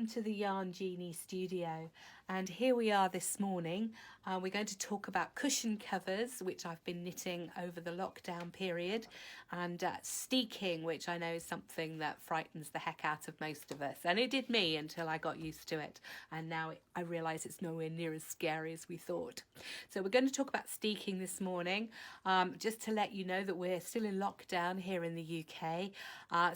welcome to the Yarn Genie studio, and here we are this morning. We're going to talk about cushion covers, which I've been knitting over the lockdown period, and steeking, which I know is something that frightens the heck out of most of us, and it did me until I got used to it, and now I realise it's nowhere near as scary as we thought. So we're going to talk about steeking this morning, just to let you know that we're still in lockdown here in the UK.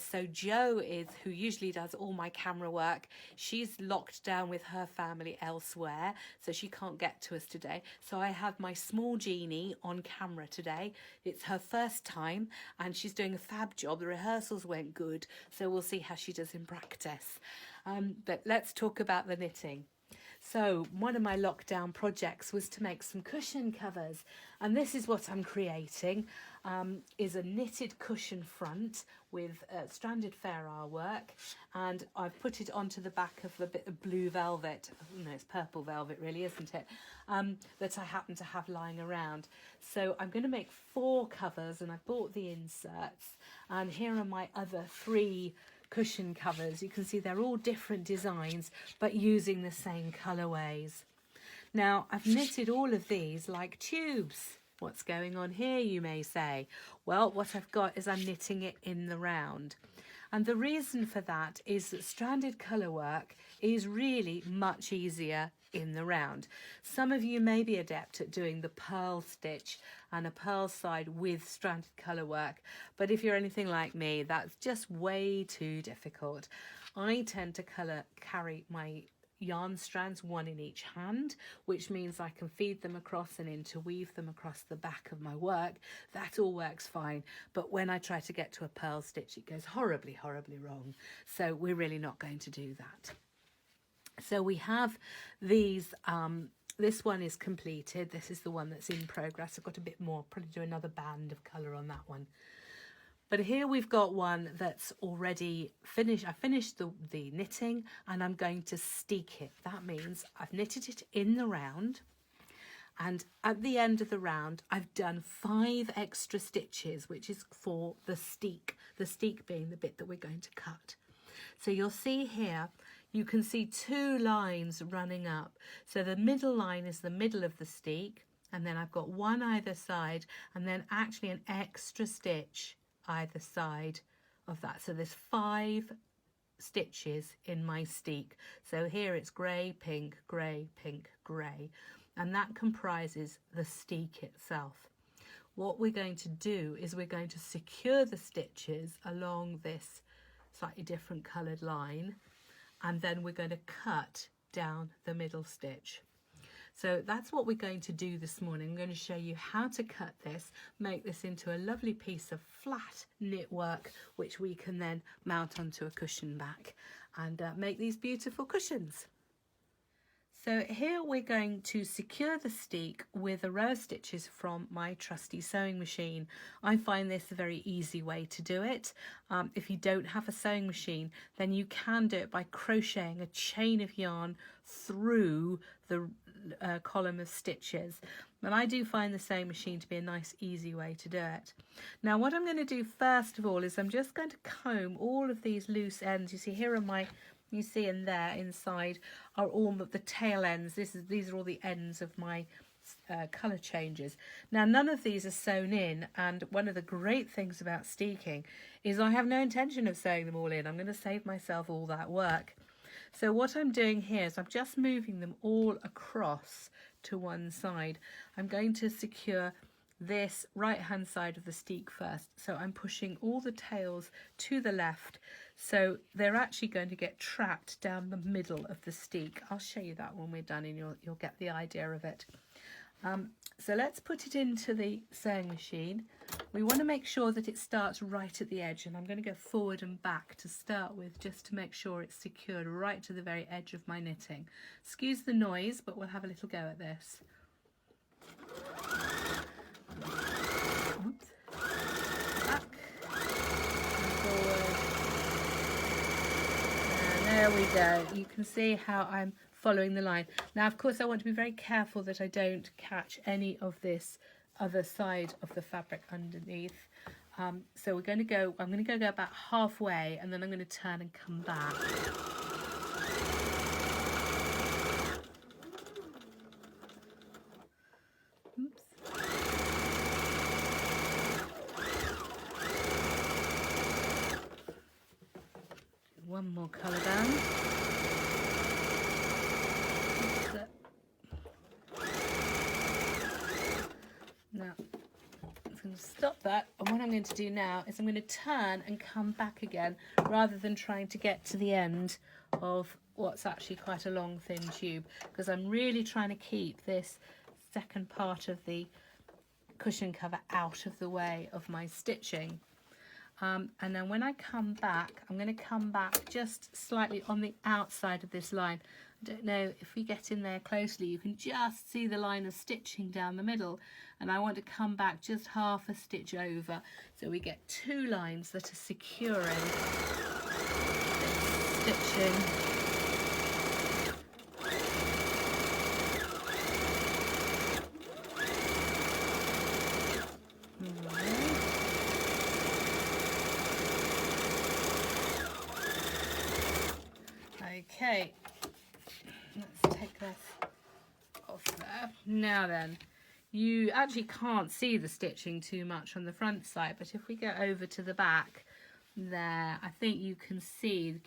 So Jo is, who usually does all my camera work, she's locked down with her family elsewhere, so she can't get to us today. So I have my small genie on camera today. It's her first time and she's doing a fab job. The rehearsals went good, so we'll see how she does in practice. But let's talk about the knitting. So one of my lockdown projects was to make some cushion covers, and this is what I'm creating. Is a knitted cushion front with stranded fair work, and I've put it onto the back of a bit of blue velvet. No, it's purple velvet really, isn't it? That I happen to have lying around. So I'm going to make 4 covers, and I bought the inserts, and here are my other 3 cushion covers. You can see they're all different designs but using the same colorways. Now I've knitted all of these like tubes. What's going on here, you may say? Well, what I've got is I'm knitting it in the round, and the reason for that is that stranded colour work is really much easier in the round. Some of you may be adept at doing the purl stitch and a purl side with stranded colour work, but if you're anything like me, that's just way too difficult. I tend to carry my yarn strands, one in each hand, which means I can feed them across and interweave them across the back of my work. That all works fine, but when I try to get to a purl stitch, it goes horribly wrong. So we're really not going to do that. So we have these, this one is completed. This is the one that's in progress. I've got a bit more, probably do another band of colour on that one. But here we've got one that's already finished. I finished the knitting, and I'm going to steek it. That means I've knitted it in the round, and at the end of the round I've done 5 extra stitches, which is for the steek being the bit that we're going to cut. So you'll see here, you can see 2 lines running up. So the middle line is the middle of the steek, and then I've got 1 either side, and then actually an extra stitch either side of that. So there's 5 stitches in my steek. So here it's grey, pink, grey, pink, grey, and that comprises the steek itself. What we're going to do is we're going to secure the stitches along this slightly different coloured line, and then we're going to cut down the middle stitch. So that's what we're going to do this morning. I'm going to show you how to cut this, make this into a lovely piece of flat knit work, which we can then mount onto a cushion back and make these beautiful cushions. So here we're going to secure the steek with a row of stitches from my trusty sewing machine. I find this a very easy way to do it. If you don't have a sewing machine, then you can do it by crocheting a chain of yarn through the column of stitches. But I do find the sewing machine to be a nice easy way to do it. Now what I'm going to do first of all is I'm just going to comb all of these loose ends. You see here are my, you see in there inside are all of the tail ends. These are all the ends of my colour changes. Now none of these are sewn in, and one of the great things about steeking is I have no intention of sewing them all in. I'm going to save myself all that work. So what I'm doing here is I'm just moving them all across to one side. I'm going to secure this right hand side of the steek first. So I'm pushing all the tails to the left, so they're actually going to get trapped down the middle of the steek. I'll show you that when we're done, and you'll get the idea of it. So let's put it into the sewing machine. We want to make sure that it starts right at the edge, and I'm going to go forward and back to start with, just to make sure it's secured right to the very edge of my knitting. Excuse the noise, but we'll have a little go at this. Oops. Back and forward, and there we go. You can see how I'm following the line. Now of course I want to be very careful that I don't catch any of this other side of the fabric underneath. So we're going to go, I'm going to go about halfway, and then I'm going to turn and come back. colour band. Now, I'm going to stop that, and what I'm going to do now is I'm going to turn and come back again rather than trying to get to the end of what's actually quite a long thin tube, because I'm really trying to keep this second part of the cushion cover out of the way of my stitching. And then when I come back, I'm going to come back just slightly on the outside of this line. I don't know if we get in there closely, you can just see the line of stitching down the middle, and I want to come back just half a stitch over so we get two lines that are securing this stitching. Okay, let's take this off there. Now then, you actually can't see the stitching too much on the front side, but if we go over to the back there, I think you can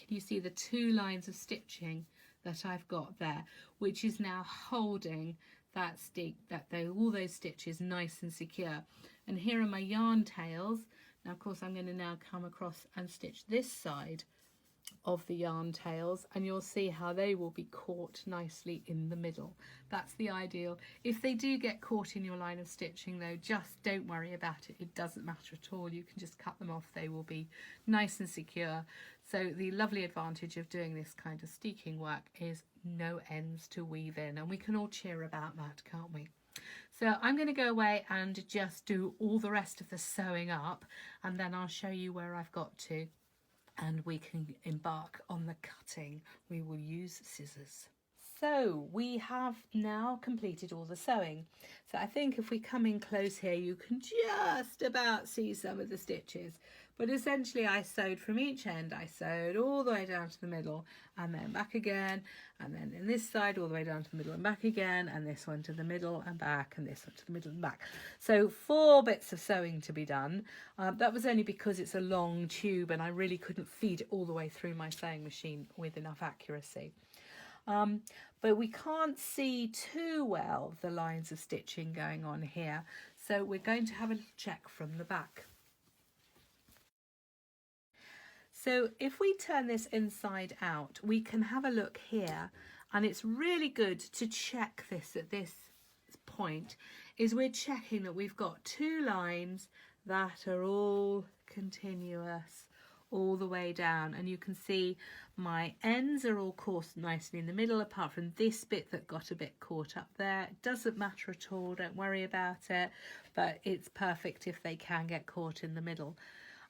you see the two lines of stitching that I've got there, which is now holding that all those stitches nice and secure. And here are my yarn tails. Now of course I'm going to now come across and stitch this side of the yarn tails, and you'll see how they will be caught nicely in the middle. That's the ideal. If they do get caught in your line of stitching though, just don't worry about it. It doesn't matter at all. You can just cut them off. They will be nice and secure. So the lovely advantage of doing this kind of steeking work is no ends to weave in, and we can all cheer about that, can't we? So I'm going to go away and just do all the rest of the sewing up, and then I'll show you where I've got to, and we can embark on the cutting. We will use scissors. So we have now completed all the sewing. So I think if we come in close here, you can just about see some of the stitches. But essentially I sewed from each end. I sewed all the way down to the middle and then back again, and then in this side all the way down to the middle and back again, and this one to the middle and back, and this one to the middle and back. So 4 bits of sewing to be done. That was only because it's a long tube and I really couldn't feed it all the way through my sewing machine with enough accuracy. But we can't see too well the lines of stitching going on here, so we're going to have a check from the back. So if we turn this inside out, we can have a look here, and it's really good to check this at this point, is we're checking that we've got 2 lines that are all continuous all the way down, and you can see my ends are all caught nicely in the middle, apart from this bit that got a bit caught up there. It doesn't matter at all, don't worry about it, but it's perfect if they can get caught in the middle.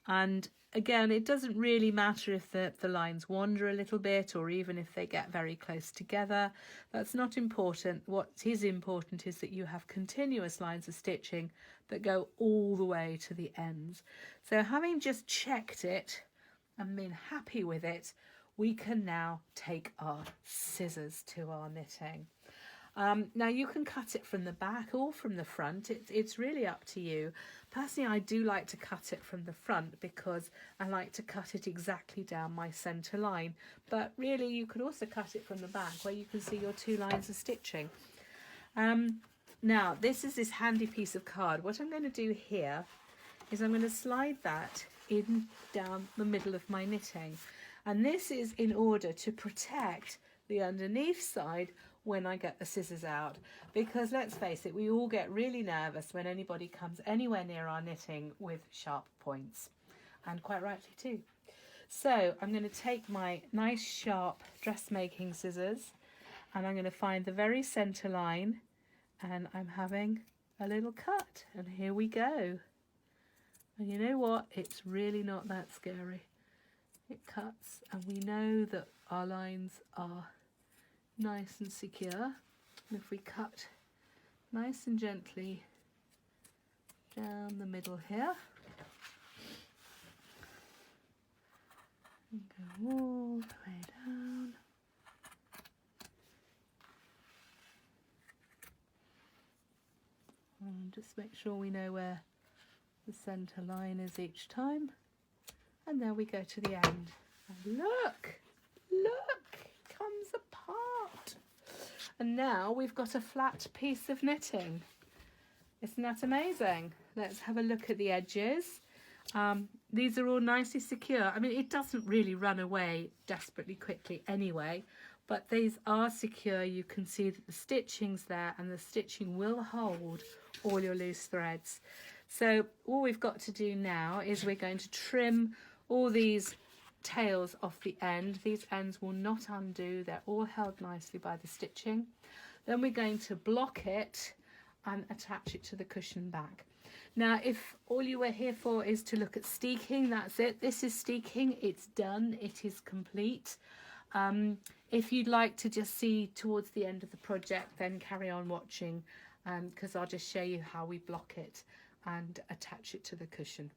And again, it doesn't really matter if the lines wander a little bit, or even if they get very close together. That's not important. What is important is that you have continuous lines of stitching that go all the way to the ends. So having just checked it and been happy with it, we can now take our scissors to our knitting. Now you can cut it from the back or from the front. It's really up to you. Personally, I do like to cut it from the front because I like to cut it exactly down my centre line. But really, you could also cut it from the back where you can see your 2 lines of stitching. Now, this is this handy piece of card. What I'm going to do here is I'm going to slide that in down the middle of my knitting. And this is in order to protect the underneath side when I get the scissors out, because let's face it, we all get really nervous when anybody comes anywhere near our knitting with sharp points, and quite rightly too. So I'm going to take my nice sharp dressmaking scissors, and I'm going to find the very center line, and I'm having a little cut, and here we go. And you know what, it's really not that scary. It cuts, and we know that our lines are nice and secure. And if we cut nice and gently down the middle here, and go all the way down, and just make sure we know where the centre line is each time, and there we go to the end. And look, look, it comes apart. And now we've got a flat piece of knitting. Isn't that amazing? Let's have a look at the edges. These are all nicely secure. I mean, it doesn't really run away desperately quickly anyway, but these are secure. You can see that the stitching's there, and the stitching will hold all your loose threads. So all we've got to do now is we're going to trim all these tails off the end. These ends will not undo. They're all held nicely by the stitching. Then we're going to block it and attach it to the cushion back. Now, if all you were here for is to look at steeking, that's it. This is steeking. It's done. It is complete. If you'd like to just see towards the end of the project, then carry on watching, because I'll just show you how we block it and attach it to the cushion.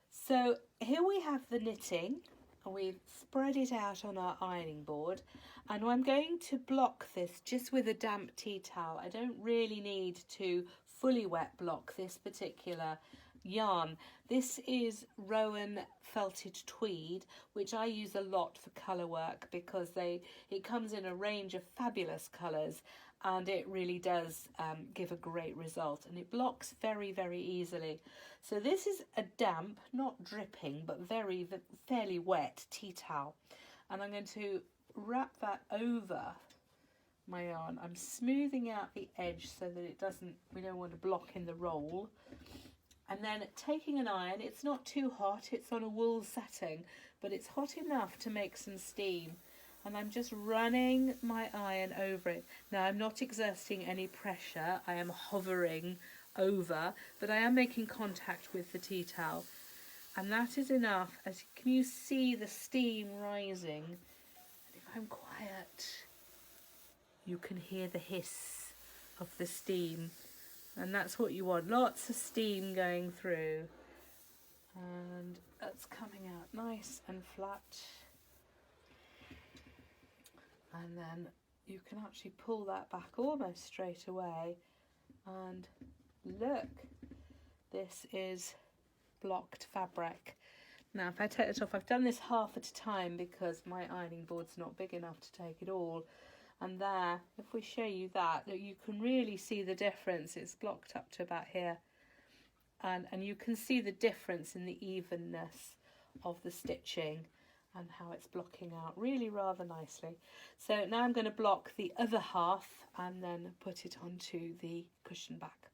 So here we have the knitting, and we've spread it out on our ironing board, and I'm going to block this just with a damp tea towel. I don't really need to fully wet block this particular yarn. This is Rowan felted tweed, which I use a lot for colour work because it comes in a range of fabulous colours, and it really does give a great result, and it blocks very, very easily. So this is a damp, not dripping, but fairly wet tea towel, and I'm going to wrap that over my yarn. I'm smoothing out the edge so that we don't want to block in the roll. And then taking an iron, it's not too hot, it's on a wool setting, but it's hot enough to make some steam. And I'm just running my iron over it. Now, I'm not exerting any pressure, I am hovering over, but I am making contact with the tea towel. And that is enough. Can you see the steam rising? And if I'm quiet, you can hear the hiss of the steam. And that's what you want, lots of steam going through. And that's coming out nice and flat. And then you can actually pull that back almost straight away. And look, this is blocked fabric. Now if I take it off, I've done this half at a time because my ironing board's not big enough to take it all. And there, if we show you that, you can really see the difference. It's blocked up to about here. And you can see the difference in the evenness of the stitching and how it's blocking out really rather nicely. So now I'm going to block the other half and then put it onto the cushion back.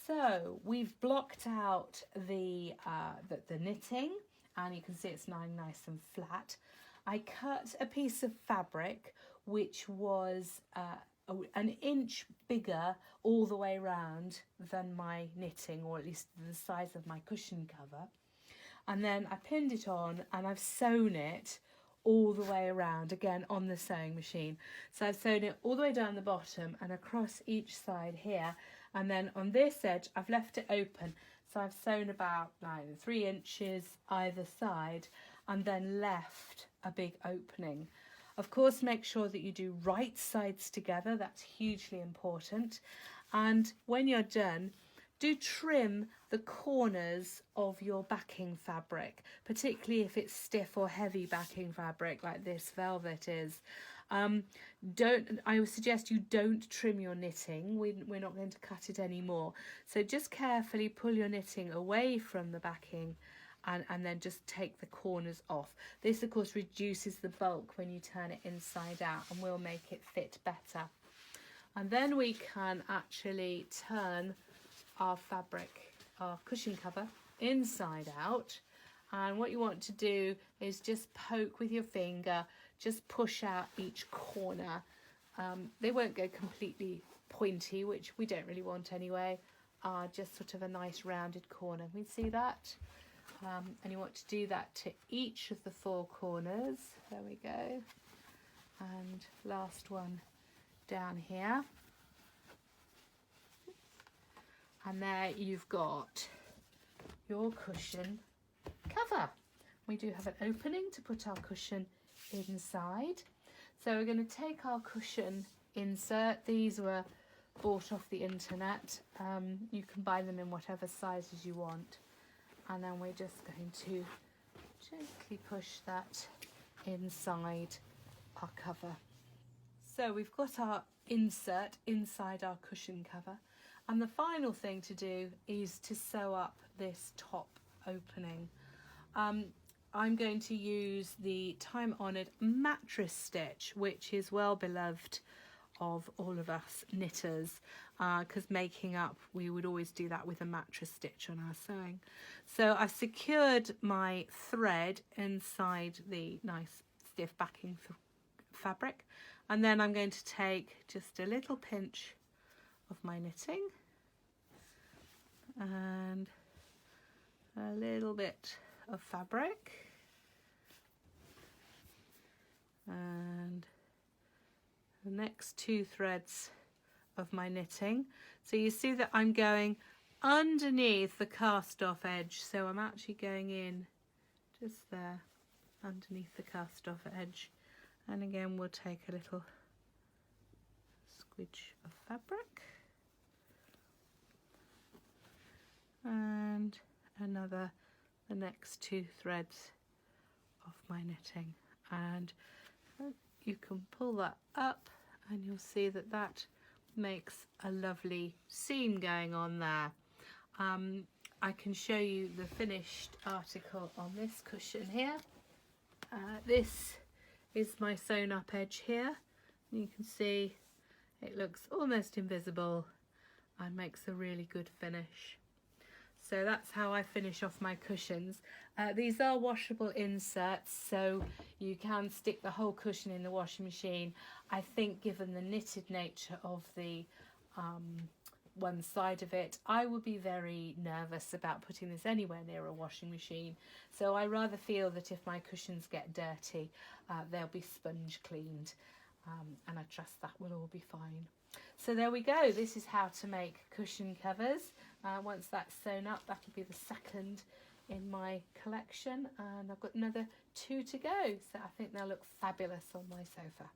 So we've blocked out the knitting, and you can see it's now nice and flat. I cut a piece of fabric which was an inch bigger all the way around than my knitting, or at least the size of my cushion cover. And then I pinned it on, and I've sewn it all the way around, again on the sewing machine. So I've sewn it all the way down the bottom and across each side here. And then on this edge, I've left it open. So I've sewn about 3 inches either side, and then left a big opening. Of course, make sure that you do right sides together. That's hugely important. And when you're done, do trim the corners of your backing fabric, particularly if it's stiff or heavy backing fabric like this velvet is. I would suggest you don't trim your knitting. We're not going to cut it anymore. So just carefully pull your knitting away from the backing and then just take the corners off. This of course reduces the bulk when you turn it inside out and will make it fit better. And then we can actually turn our fabric, our cushion cover, inside out. And what you want to do is just poke with your finger, just push out each corner. They won't go completely pointy, which we don't really want anyway. Just sort of a nice rounded corner. We see that? And you want to do that to each of the 4 corners. There we go. And last one down here. And there you've got your cushion cover. We do have an opening to put our cushion inside. So we're going to take our cushion insert. These were bought off the internet. You can buy them in whatever sizes you want. And then we're just going to gently push that inside our cover. So we've got our insert inside our cushion cover, and the final thing to do is to sew up this top opening. I'm going to use the time-honoured mattress stitch, which is well beloved of all of us knitters, because making up, we would always do that with a mattress stitch on our sewing. So I've secured my thread inside the nice stiff backing fabric, and then I'm going to take just a little pinch of my knitting and a little bit of fabric and the next 2 threads of my knitting. So you see that I'm going underneath the cast off edge, so I'm actually going in just there underneath the cast off edge, and again we'll take a little squidge of fabric and the next 2 threads of my knitting, and you can pull that up and you'll see that that makes a lovely seam going on there. I can show you the finished article on this cushion here. This is my sewn up edge here. You can see it looks almost invisible and makes a really good finish. So that's how I finish off my cushions. These are washable inserts, so you can stick the whole cushion in the washing machine. I think given the knitted nature of the one side of it, I would be very nervous about putting this anywhere near a washing machine. So I rather feel that if my cushions get dirty, they'll be sponge cleaned, and I trust that will all be fine. So there we go. This is how to make cushion covers. Once that's sewn up, that'll be the second in my collection, and I've got another 2 to go, so I think they'll look fabulous on my sofa.